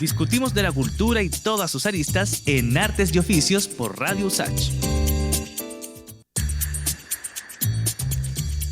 Discutimos de la cultura y todas sus aristas en Artes y Oficios por Radio USACH.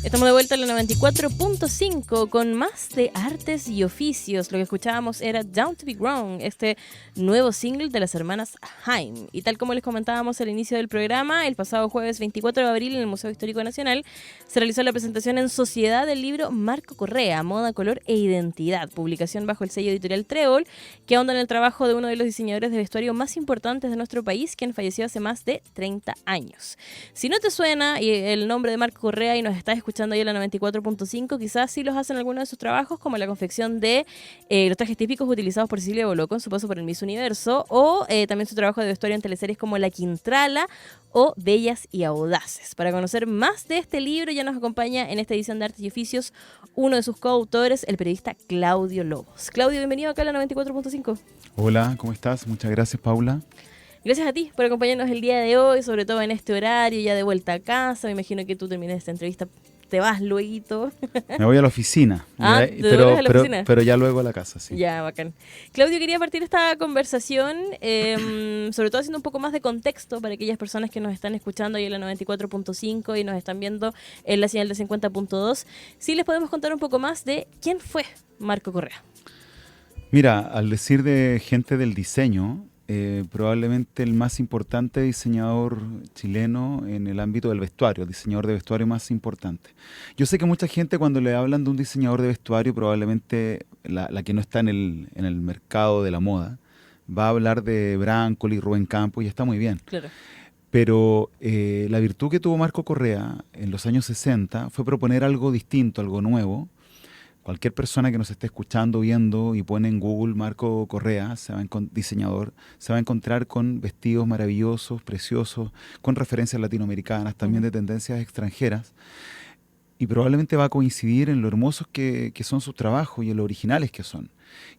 Estamos de vuelta en la 94.5 con más de Artes y Oficios. Lo que escuchábamos era Down to Be Grown, este nuevo single de las hermanas Haim. Y tal como les comentábamos al inicio del programa, el pasado jueves 24 de abril en el Museo Histórico Nacional se realizó la presentación en sociedad del libro Marco Correa, Moda, Color e Identidad, publicación bajo el sello editorial Trébol, que ahonda en el trabajo de uno de los diseñadores de vestuario más importantes de nuestro país, quien falleció hace más de 30 años. Si no te suena el nombre de Marco Correa y nos estás escuchando ahí en la 94.5, quizás sí los hacen algunos de sus trabajos, como la confección de los trajes típicos utilizados por Cecilia Boloco en su paso por el Miss Universo, o también su trabajo de vestuario en teleseries como La Quintrala o Bellas y Audaces. Para conocer más de este libro ya nos acompaña en esta edición de Artes y Oficios uno de sus coautores, el periodista Claudio Lobos. Claudio, bienvenido acá a la 94.5. Hola, ¿cómo estás? Muchas gracias, Paula. Gracias a ti por acompañarnos el día de hoy, sobre todo en este horario, ya de vuelta a casa. Me imagino que tú terminas esta entrevista, te vas luego. Me voy a la oficina, pero ya luego a la casa, sí. Ya, bacán. Claudio, quería partir esta conversación, sobre todo haciendo un poco más de contexto para aquellas personas que nos están escuchando ahí en la 94.5 y nos están viendo en la señal de 50.2. Sí, les podemos contar un poco más de quién fue Marco Correa. Mira, al decir de gente del diseño, probablemente el más importante diseñador chileno en el ámbito del vestuario, el diseñador de vestuario más importante. Yo sé que mucha gente cuando le hablan de un diseñador de vestuario, probablemente la que no está en el mercado de la moda, va a hablar de Brancoli, Rubén Campos, y está muy bien. Claro. Pero la virtud que tuvo Marco Correa en los años 60 fue proponer algo distinto, algo nuevo. Cualquier persona que nos esté escuchando, viendo y pone en Google Marco Correa, diseñador, se va a encontrar con vestidos maravillosos, preciosos, con referencias latinoamericanas, también de tendencias extranjeras. Y probablemente va a coincidir en lo hermosos que son sus trabajos y en lo originales que son.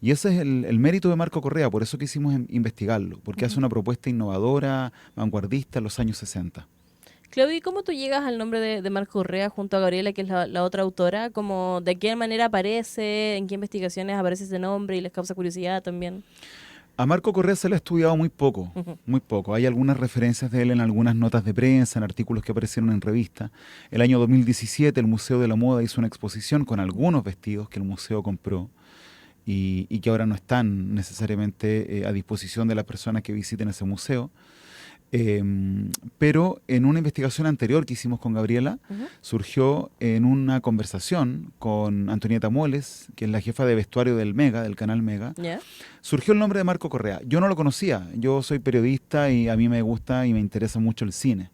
Y ese es el mérito de Marco Correa, por eso quisimos investigarlo, porque hace una propuesta innovadora, vanguardista en los años 60. Claudio, ¿y cómo tú llegas al nombre de Marco Correa junto a Gabriela, que es la otra autora? ¿Cómo, de qué manera aparece? ¿En qué investigaciones aparece ese nombre y les causa curiosidad también? A Marco Correa se le ha estudiado muy poco, muy poco. Hay algunas referencias de él en algunas notas de prensa, en artículos que aparecieron en revistas. El año 2017 el Museo de la Moda hizo una exposición con algunos vestidos que el museo compró y que ahora no están necesariamente a disposición de las personas que visiten ese museo. Pero en una investigación anterior que hicimos con Gabriela, surgió en una conversación con Antonieta Moles, que es la jefa de vestuario del Mega, del canal Mega, surgió el nombre de Marco Correa. Yo no lo conocía, yo soy periodista y a mí me gusta y me interesa mucho el cine.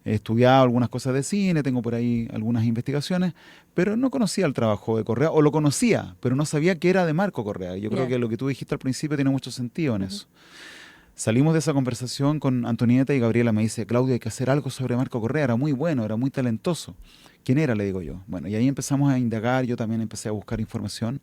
He estudiado algunas cosas de cine, tengo por ahí algunas investigaciones, pero no conocía el trabajo de Correa, o lo conocía, pero no sabía que era de Marco Correa. Yo creo que lo que tú dijiste al principio tiene mucho sentido en eso. Salimos de esa conversación con Antonieta y Gabriela me dice, Claudia, hay que hacer algo sobre Marco Correa, era muy bueno, era muy talentoso. ¿Quién era? Le digo yo. Bueno, y ahí empezamos a indagar, yo también empecé a buscar información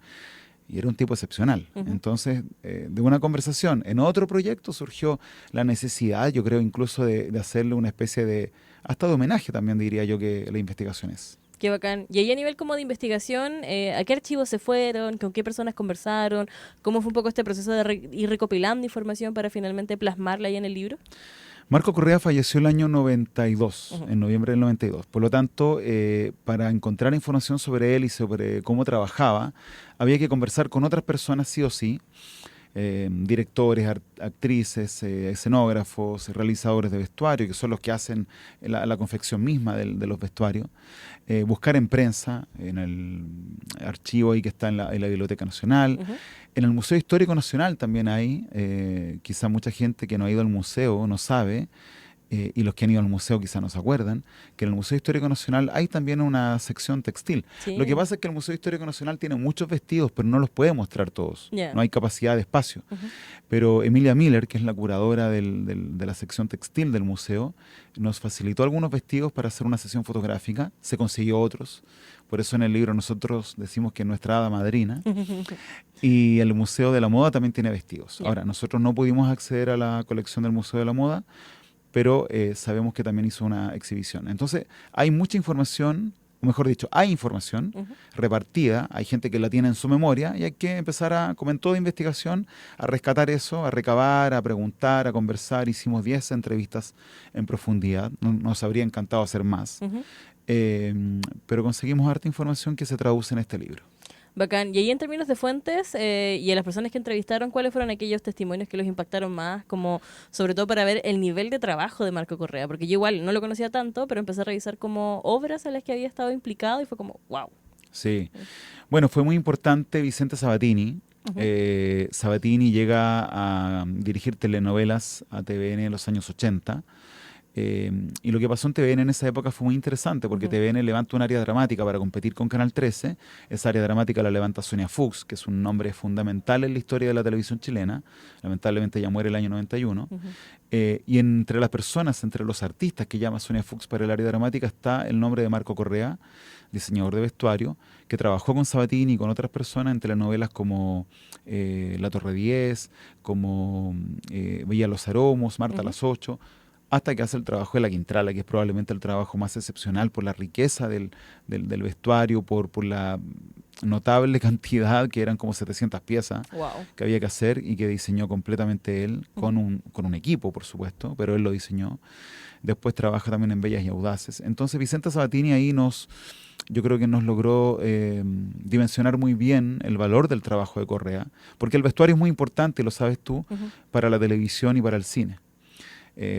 y era un tipo excepcional. Entonces, de una conversación en otro proyecto surgió la necesidad, yo creo incluso de hacerle una especie de, hasta de homenaje también diría yo que la investigación es. Qué bacán. Y ahí a nivel como de investigación, ¿a qué archivos se fueron? ¿Con qué personas conversaron? ¿Cómo fue un poco este proceso de ir recopilando información para finalmente plasmarla ahí en el libro? Marco Correa falleció el año 92, en noviembre del 92. Por lo tanto, para encontrar información sobre él y sobre cómo trabajaba, había que conversar con otras personas sí o sí. Directores, actrices, escenógrafos, realizadores de vestuario, que son los que hacen la confección misma de los vestuarios, buscar en prensa, en el archivo ahí que está en la Biblioteca Nacional, en el Museo Histórico Nacional también hay, quizá mucha gente que no ha ido al museo no sabe, y los que han ido al museo quizá no se acuerdan, que en el Museo Histórico Nacional hay también una sección textil. Sí. Lo que pasa es que el Museo Histórico Nacional tiene muchos vestidos, pero no los puede mostrar todos. No hay capacidad de espacio. Pero Emilia Miller, que es la curadora de la sección textil del museo, nos facilitó algunos vestidos para hacer una sesión fotográfica, se consiguió otros. Por eso en el libro nosotros decimos que es nuestra hada madrina. Y el Museo de la Moda también tiene vestidos. Ahora, nosotros no pudimos acceder a la colección del Museo de la Moda, pero sabemos que también hizo una exhibición. Entonces, hay mucha información o mejor dicho, hay información repartida, hay gente que la tiene en su memoria y hay que empezar a, como en toda investigación, a rescatar eso, a recabar, a preguntar, a conversar. Hicimos 10 entrevistas en profundidad, nos habría encantado hacer más, pero conseguimos harta información que se traduce en este libro. Bacán. Y ahí en términos de fuentes y a las personas que entrevistaron, ¿cuáles fueron aquellos testimonios que los impactaron más? Como sobre todo para ver el nivel de trabajo de Marco Correa, porque yo igual no lo conocía tanto, pero empecé a revisar como obras en las que había estado implicado y fue como, wow. Sí. Bueno, fue muy importante Vicente Sabatini. Sabatini llega a dirigir telenovelas a TVN en los años 80. Y lo que pasó en TVN en esa época fue muy interesante porque TVN levanta un área dramática para competir con Canal 13. Esa área dramática la levanta Sonia Fuchs, que es un nombre fundamental en la historia de la televisión chilena. Lamentablemente ella muere el año 91. Y entre las personas, entre los artistas que llama Sonia Fuchs para el área dramática está el nombre de Marco Correa, diseñador de vestuario, que trabajó con Sabatini y con otras personas en telenovelas como La Torre 10, como Veía los Aromos, Marta a las 8, hasta que hace el trabajo de La Quintrala, que es probablemente el trabajo más excepcional por la riqueza del vestuario, por la notable cantidad, que eran como 700 piezas que había que hacer y que diseñó completamente él, con un equipo, por supuesto, pero él lo diseñó. Después trabaja también en Bellas y Audaces. Entonces Vicente Sabatini ahí yo creo que nos logró dimensionar muy bien el valor del trabajo de Correa, porque el vestuario es muy importante, lo sabes tú, para la televisión y para el cine.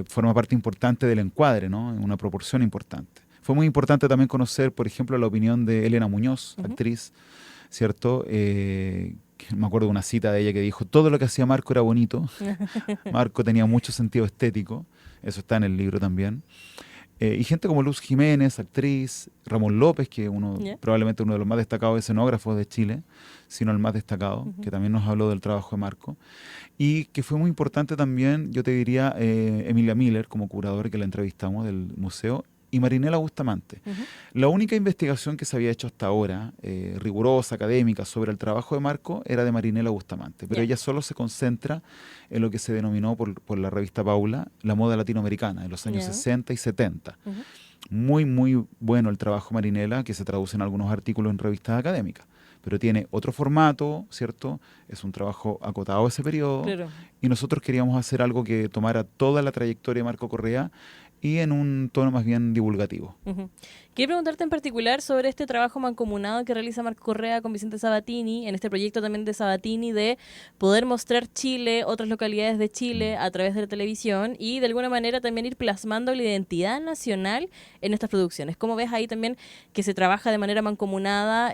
Forma parte importante del encuadre, ¿no? En una proporción importante. Fue muy importante también conocer, por ejemplo, la opinión de Elena Muñoz, actriz, ¿cierto? Que me acuerdo de una cita de ella que dijo, todo lo que hacía Marco era bonito. Marco tenía mucho sentido estético, eso está en el libro también. Y gente como Luz Jiménez, actriz, Ramón López, que probablemente uno de los más destacados escenógrafos de Chile, sino el más destacado, que también nos habló del trabajo de Marco. Y que fue muy importante también, yo te diría, Emilia Miller, como curadora que la entrevistamos del museo, y Marinela Bustamante. La única investigación que se había hecho hasta ahora, rigurosa, académica, sobre el trabajo de Marco, era de Marinela Bustamante, pero ella solo se concentra en lo que se denominó por la revista Paula, la moda latinoamericana, de los años 60 y 70. Muy, muy bueno el trabajo Marinela, que se traduce en algunos artículos en revistas académicas, pero tiene otro formato, ¿cierto? Es un trabajo acotado ese periodo, y nosotros queríamos hacer algo que tomara toda la trayectoria de Marco Correa y en un tono más bien divulgativo. Quiero preguntarte en particular sobre este trabajo mancomunado que realiza Marco Correa con Vicente Sabatini, en este proyecto también de Sabatini de poder mostrar Chile, otras localidades de Chile a través de la televisión y de alguna manera también ir plasmando la identidad nacional en estas producciones. ¿Cómo ves ahí también que se trabaja de manera mancomunada,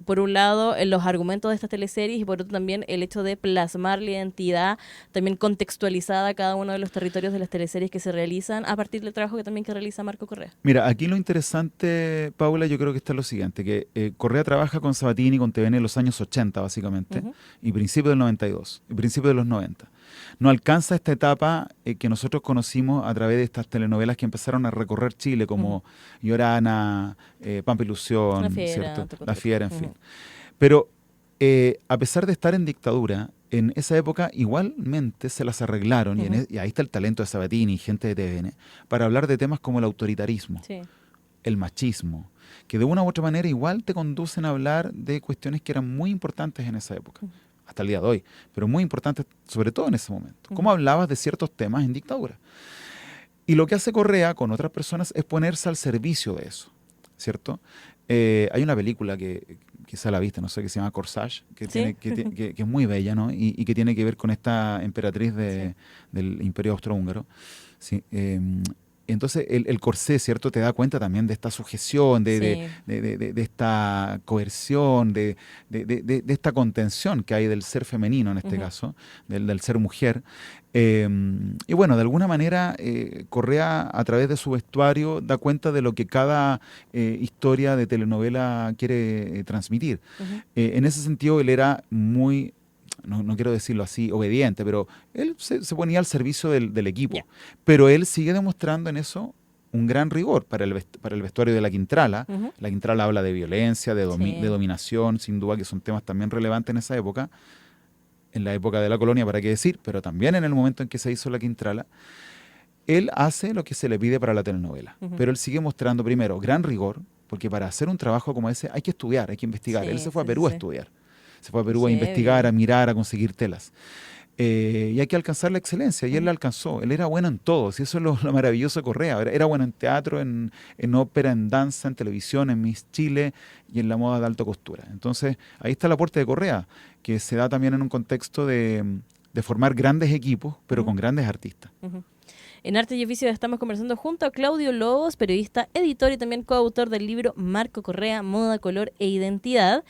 por un lado, en los argumentos de estas teleseries y por otro también el hecho de plasmar la identidad también contextualizada a cada uno de los territorios de las teleseries que se realizan a partir del trabajo que realiza Marco Correa? Mira, aquí lo interesante, Paula, yo creo que está lo siguiente, que Correa trabaja con Sabatini, con TVN en los años 80 básicamente, y principios del 92, y principios de los 90. No alcanza esta etapa que nosotros conocimos a través de estas telenovelas que empezaron a recorrer Chile, como Llorana, Pampa Ilusión, La Fiera, ¿cierto? La Fiera, en fin. Pero a pesar de estar en dictadura, en esa época igualmente se las arreglaron, y ahí está el talento de Sabatini y gente de TVN, para hablar de temas como el autoritarismo, el machismo, que de una u otra manera igual te conducen a hablar de cuestiones que eran muy importantes en esa época, hasta el día de hoy, pero muy importantes sobre todo en ese momento. ¿Cómo hablabas de ciertos temas en dictadura? Y lo que hace Correa con otras personas es ponerse al servicio de eso, ¿cierto? Hay una película que quizá la viste, no sé, que se llama Corsage, que es muy bella, ¿no? Y que tiene que ver con esta emperatriz del Imperio Austrohúngaro. Sí, entonces el corsé, ¿cierto? Te da cuenta también de esta sujeción, de esta coerción, de esta contención que hay del ser femenino en este caso, del ser mujer. Y bueno, de alguna manera Correa a través de su vestuario da cuenta de lo que cada historia de telenovela quiere transmitir. En ese sentido él era muy... No quiero decirlo así, obediente, pero él se ponía al servicio del equipo. Pero él sigue demostrando en eso un gran rigor para el vestuario de La Quintrala. La Quintrala habla de violencia, de dominación, sin duda que son temas también relevantes en esa época, en la época de la colonia, para qué decir, pero también en el momento en que se hizo La Quintrala. Él hace lo que se le pide para la telenovela, pero él sigue mostrando primero gran rigor, porque para hacer un trabajo como ese hay que estudiar, hay que investigar. Sí, Él se fue a sí, Perú a sí. estudiar, se fue a Perú a Heavy. investigar, a mirar, a conseguir telas. Y hay que alcanzar la excelencia, y él la alcanzó. Él era bueno en todo, y eso es lo maravilloso de Correa. Era bueno en teatro, en ópera, en danza, en televisión, en Miss Chile y en la moda de alta costura. Entonces, ahí está el aporte de Correa, que se da también en un contexto de formar grandes equipos, pero con grandes artistas. En Arte y Oficio estamos conversando junto a Claudio Lobos, periodista, editor y también coautor del libro Marco Correa, Moda, Color e Identidad.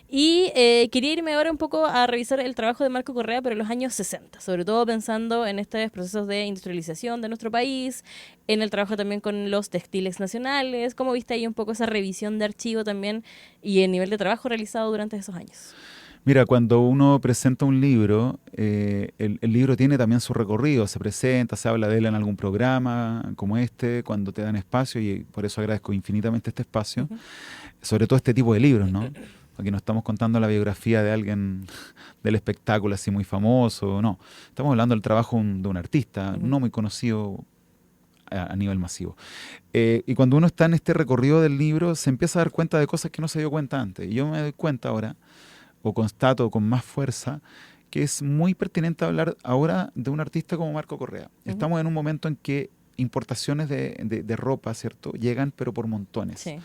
Y quería irme ahora un poco a revisar el trabajo de Marco Correa, pero en los años 60, sobre todo pensando en estos procesos de industrialización de nuestro país, en el trabajo también con los textiles nacionales. ¿Cómo viste ahí un poco esa revisión de archivo también y el nivel de trabajo realizado durante esos años? Mira, cuando uno presenta un libro, el libro tiene también su recorrido, se presenta, se habla de él en algún programa como este, cuando te dan espacio, y por eso agradezco infinitamente este espacio, sobre todo este tipo de libros, ¿no? Aquí no estamos contando la biografía de alguien del espectáculo así muy famoso, no. Estamos hablando del trabajo de un artista no muy conocido a nivel masivo. Y cuando uno está en este recorrido del libro, se empieza a dar cuenta de cosas que no se dio cuenta antes. Y yo me doy cuenta ahora, o constato con más fuerza, que es muy pertinente hablar ahora de un artista como Marco Correa. Estamos en un momento en que importaciones de ropa, ¿cierto?, llegan, pero por montones. Sí.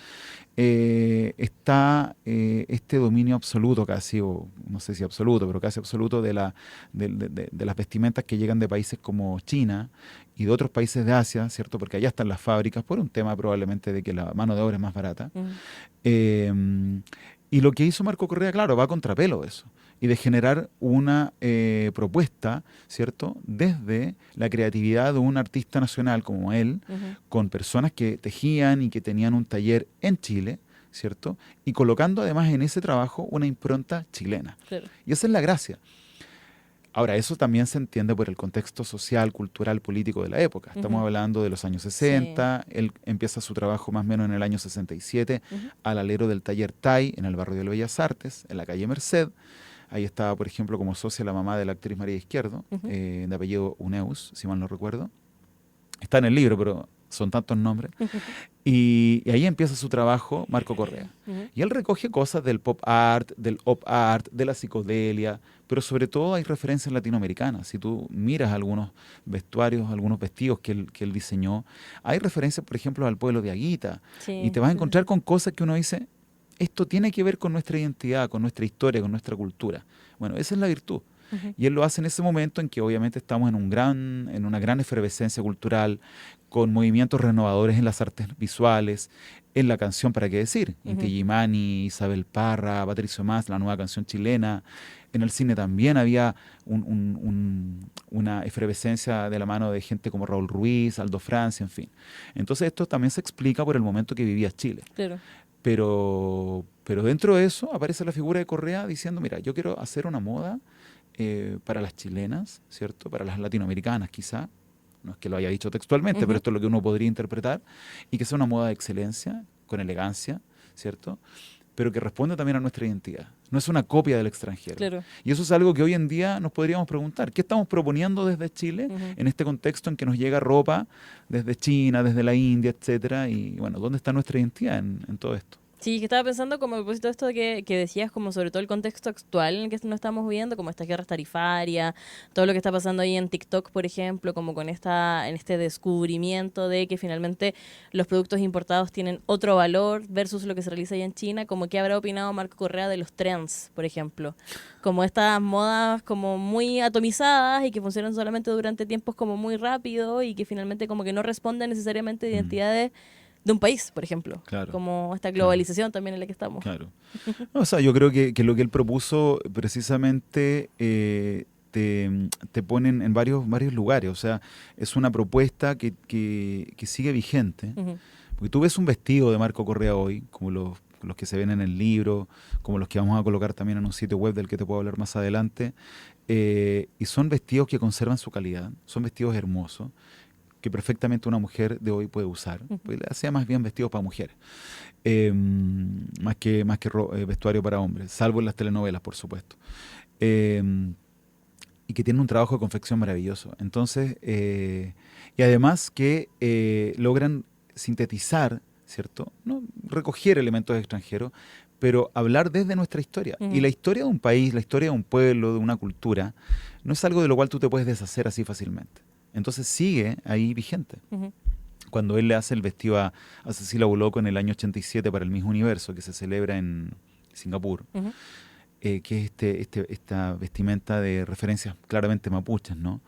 Está este dominio absoluto casi, o no sé si absoluto, pero casi absoluto de las vestimentas que llegan de países como China y de otros países de Asia, ¿cierto? Porque allá están las fábricas, por un tema probablemente de que la mano de obra es más barata. Y lo que hizo Marco Correa, claro, va a contrapelo de eso, y de generar una propuesta, ¿cierto?, desde la creatividad de un artista nacional como él, con personas que tejían y que tenían un taller en Chile, ¿cierto?, y colocando además en ese trabajo una impronta chilena. Claro. Y esa es la gracia. Ahora, eso también se entiende por el contexto social, cultural, político de la época. Estamos hablando de los años 60, sí. Él empieza su trabajo más o menos en el año 67, al alero del taller Tai, en el barrio de Bellas Artes, en la calle Merced. Ahí estaba, por ejemplo, como socia la mamá de la actriz María Izquierdo, de apellido Uneus, si mal no recuerdo. Está en el libro, pero son tantos nombres. Y ahí empieza su trabajo Marco Correa. Y él recoge cosas del pop art, del op art, de la psicodelia, pero sobre todo hay referencias latinoamericanas. Si tú miras algunos vestuarios, algunos vestidos que él diseñó, hay referencias, por ejemplo, al pueblo de Aguita. Sí, y te vas a encontrar con cosas que uno dice, esto tiene que ver con nuestra identidad, con nuestra historia, con nuestra cultura. Bueno, esa es la virtud. Y él lo hace en ese momento en que obviamente estamos en una gran efervescencia cultural, con movimientos renovadores en las artes visuales, en la canción, ¿para qué decir? Inti Illimani, Isabel Parra, Patricio Mas, la nueva canción chilena. En el cine también había una efervescencia de la mano de gente como Raúl Ruiz, Aldo Francia, en fin. Entonces esto también se explica por el momento que vivía Chile. Claro. Pero dentro de eso aparece la figura de Correa diciendo, mira, yo quiero hacer una moda para las chilenas, ¿cierto? Para las latinoamericanas quizá, no es que lo haya dicho textualmente, pero esto es lo que uno podría interpretar, y que sea una moda de excelencia, con elegancia, ¿cierto?, pero que responde también a nuestra identidad. No es una copia del extranjero. Claro. Y eso es algo que hoy en día nos podríamos preguntar. ¿Qué estamos proponiendo desde Chile en este contexto en que nos llega ropa desde China, desde la India, etcétera? Y bueno, ¿dónde está nuestra identidad en todo esto? Sí, que estaba pensando como a propósito de esto que decías, como sobre todo el contexto actual en el que nos estamos viendo, como estas guerras tarifarias, todo lo que está pasando ahí en TikTok, por ejemplo, como con en este descubrimiento de que finalmente los productos importados tienen otro valor versus lo que se realiza allá en China. Como que habrá opinado Marco Correa de los trends, por ejemplo, como estas modas como muy atomizadas y que funcionan solamente durante tiempos como muy rápido y que finalmente como que no responden necesariamente a identidades de un país, por ejemplo, claro, como esta globalización también en la que estamos. Claro. No, o sea, yo creo que lo que él propuso precisamente te pone en varios lugares. O sea, es una propuesta que sigue vigente. Porque tú ves un vestido de Marco Correa hoy, como los que se ven en el libro, como los que vamos a colocar también en un sitio web del que te puedo hablar más adelante, y son vestidos que conservan su calidad, son vestidos hermosos, que perfectamente una mujer de hoy puede usar. Pues hacía más bien vestidos para mujeres, más que vestuario para hombres, salvo en las telenovelas, por supuesto. Y que tienen un trabajo de confección maravilloso. Entonces, y además que logran sintetizar, ¿cierto? No recoger elementos extranjeros, pero hablar desde nuestra historia. Y la historia de un país, la historia de un pueblo, de una cultura, no es algo de lo cual tú te puedes deshacer así fácilmente. Entonces sigue ahí vigente. Cuando él le hace el vestido a Cecilia Boloco en el año 87 para el Miss Universo, que se celebra en Singapur, que es esta vestimenta de referencias claramente mapuches, ¿no?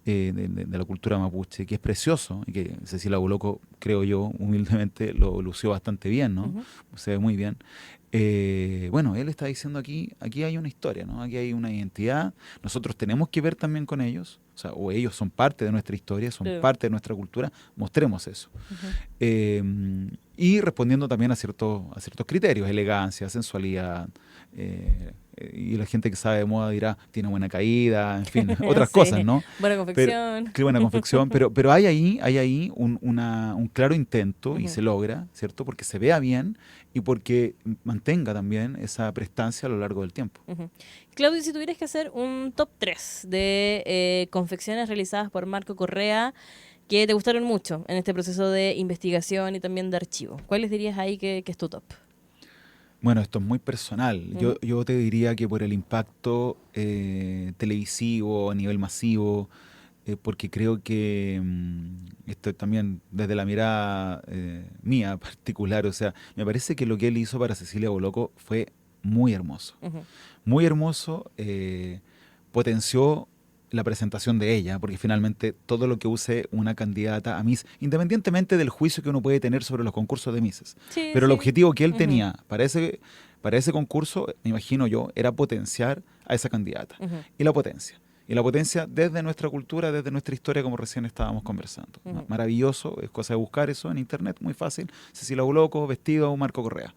De la cultura mapuche, que es precioso y que Cecilia Boloco, creo yo, humildemente lo lució bastante bien, ¿no? Se ve muy bien. Bueno, él está diciendo aquí hay una historia, ¿no? Aquí hay una identidad, nosotros tenemos que ver también con ellos, o ellos son parte de nuestra historia, son parte de nuestra cultura, mostremos eso. Y respondiendo también a ciertos criterios, elegancia, sensualidad, y la gente que sabe de moda dirá, tiene buena caída, en fin, otras cosas, ¿no? Buena confección. Qué buena confección, pero hay ahí un claro intento y se logra, ¿cierto? Porque se vea bien y porque mantenga también esa prestancia a lo largo del tiempo. Claudio, si tuvieras que hacer un top 3 de confecciones realizadas por Marco Correa que te gustaron mucho en este proceso de investigación y también de archivo, ¿cuáles dirías ahí que es tu top? Bueno, esto es muy personal. Yo te diría que por el impacto televisivo a nivel masivo, porque creo que esto también desde la mirada mía particular, o sea, me parece que lo que él hizo para Cecilia Boloco fue muy hermoso. Muy hermoso, potenció la presentación de ella, porque finalmente todo lo que use una candidata a Miss, independientemente del juicio que uno puede tener sobre los concursos de Misses, pero el objetivo que él tenía para ese concurso, me imagino yo, era potenciar a esa candidata. Y la potencia desde nuestra cultura, desde nuestra historia, como recién estábamos conversando. Maravilloso, es cosa de buscar eso en internet, muy fácil. Cecilia Boloco, vestido Marco Correa.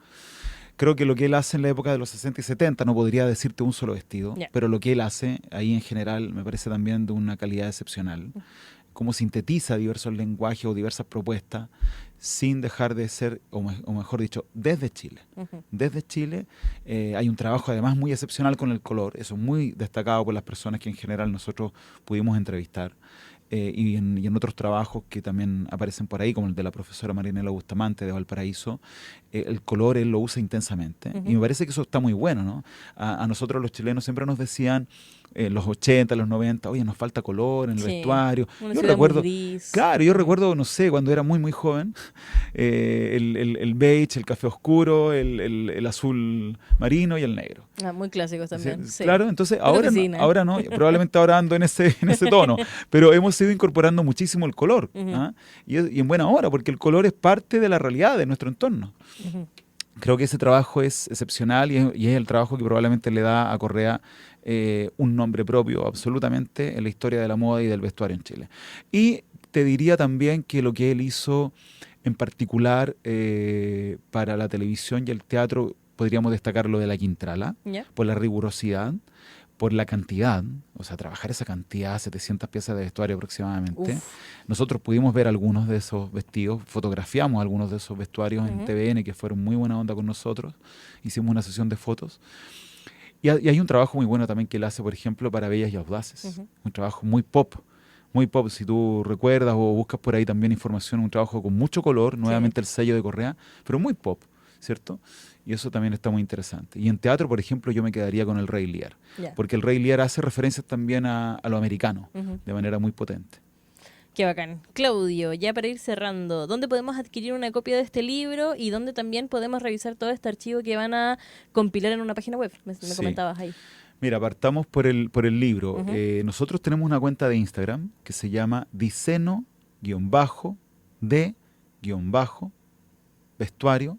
Creo que lo que él hace en la época de los 60 y 70, no podría decirte un solo vestido, pero lo que él hace ahí en general me parece también de una calidad excepcional. Cómo sintetiza diversos lenguajes o diversas propuestas sin dejar de ser, o mejor dicho, desde Chile. Desde Chile hay un trabajo además muy excepcional con el color, eso es muy destacado por las personas que en general nosotros pudimos entrevistar. Y en otros trabajos que también aparecen por ahí, como el de la profesora Marinela Bustamante de Valparaíso, el color él lo usa intensamente. Y me parece que eso está muy bueno, ¿no? A nosotros los chilenos siempre nos decían, los 80, los 90, oye, nos falta color en el vestuario. Yo recuerdo, no sé, cuando era muy, muy joven, el beige, el café oscuro, el azul marino y el negro. Muy clásicos también. Sí. Claro, entonces ahora no, probablemente ahora ando en ese tono, pero hemos ido incorporando muchísimo el color, y en buena hora, porque el color es parte de la realidad de nuestro entorno. Creo que ese trabajo es excepcional y es el trabajo que probablemente le da a Correa un nombre propio absolutamente en la historia de la moda y del vestuario en Chile. Y te diría también que lo que él hizo en particular para la televisión y el teatro, podríamos destacar lo de la Quintrala, por la rigurosidad, por la cantidad, o sea, trabajar esa cantidad, 700 piezas de vestuario aproximadamente. Nosotros pudimos ver algunos de esos vestidos, fotografiamos algunos de esos vestuarios en TVN, que fueron muy buena onda con nosotros, hicimos una sesión de fotos. Y hay un trabajo muy bueno también que él hace, por ejemplo, para Bellas y Audaces, un trabajo muy pop, si tú recuerdas o buscas por ahí también información, un trabajo con mucho color, nuevamente el sello de Correa, pero muy pop, ¿cierto? Y eso también está muy interesante. Y en teatro, por ejemplo, yo me quedaría con el Rey Lear, porque el Rey Lear hace referencias también a lo americano, de manera muy potente. Qué bacán. Claudio, ya para ir cerrando, ¿dónde podemos adquirir una copia de este libro y dónde también podemos revisar todo este archivo que van a compilar en una página web? Me comentabas ahí. Mira, partamos por el libro. Nosotros tenemos una cuenta de Instagram que se llama Diceno-de-vestuario.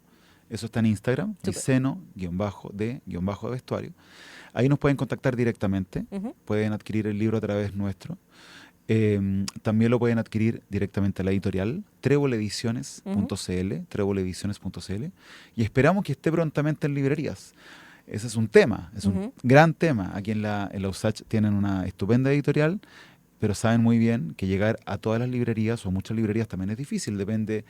Eso está en Instagram, Diceno-de-vestuario. Ahí nos pueden contactar directamente, pueden adquirir el libro a través nuestro. También lo pueden adquirir directamente a la editorial trébol-ediciones.cl, y esperamos que esté prontamente en librerías. Ese es un tema, es un gran tema. Aquí en la USACH tienen una estupenda editorial, pero saben muy bien que llegar a todas las librerías o muchas librerías también es difícil, depende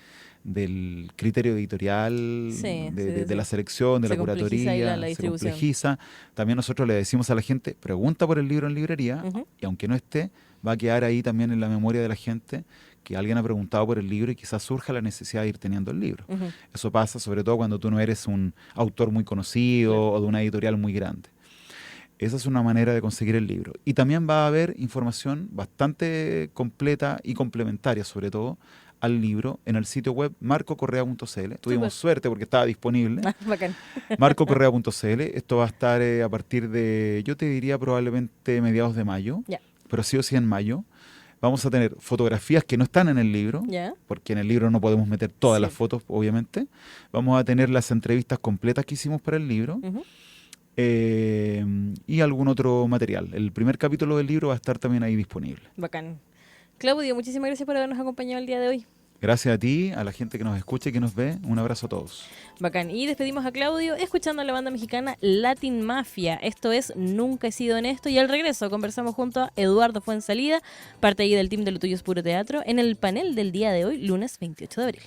del criterio editorial, de la selección, de la curatoría, se complejiza. También nosotros le decimos a la gente, pregunta por el libro en librería, y aunque no esté, va a quedar ahí también en la memoria de la gente que alguien ha preguntado por el libro y quizás surja la necesidad de ir teniendo el libro. Eso pasa sobre todo cuando tú no eres un autor muy conocido o de una editorial muy grande. Esa es una manera de conseguir el libro. Y también va a haber información bastante completa y complementaria, sobre todo, al libro en el sitio web marcocorrea.cl. Tuvimos suerte porque estaba disponible. Bacán. marcocorrea.cl. Esto va a estar a partir de, yo te diría probablemente mediados de mayo, pero sí o sí en mayo. Vamos a tener fotografías que no están en el libro, porque en el libro no podemos meter todas las fotos, obviamente. Vamos a tener las entrevistas completas que hicimos para el libro. Y algún otro material. El primer capítulo del libro va a estar también ahí disponible. Bacán. Claudio, muchísimas gracias por habernos acompañado el día de hoy. Gracias a ti, a la gente que nos escucha y que nos ve. Un abrazo a todos. Bacán. Y despedimos a Claudio escuchando a la banda mexicana Latin Mafia. Esto es Nunca he sido honesto. Y al regreso conversamos junto a Eduardo Fuensalida, parte ahí del team de Lo Tuyo es Puro Teatro, en el panel del día de hoy, lunes 28 de abril.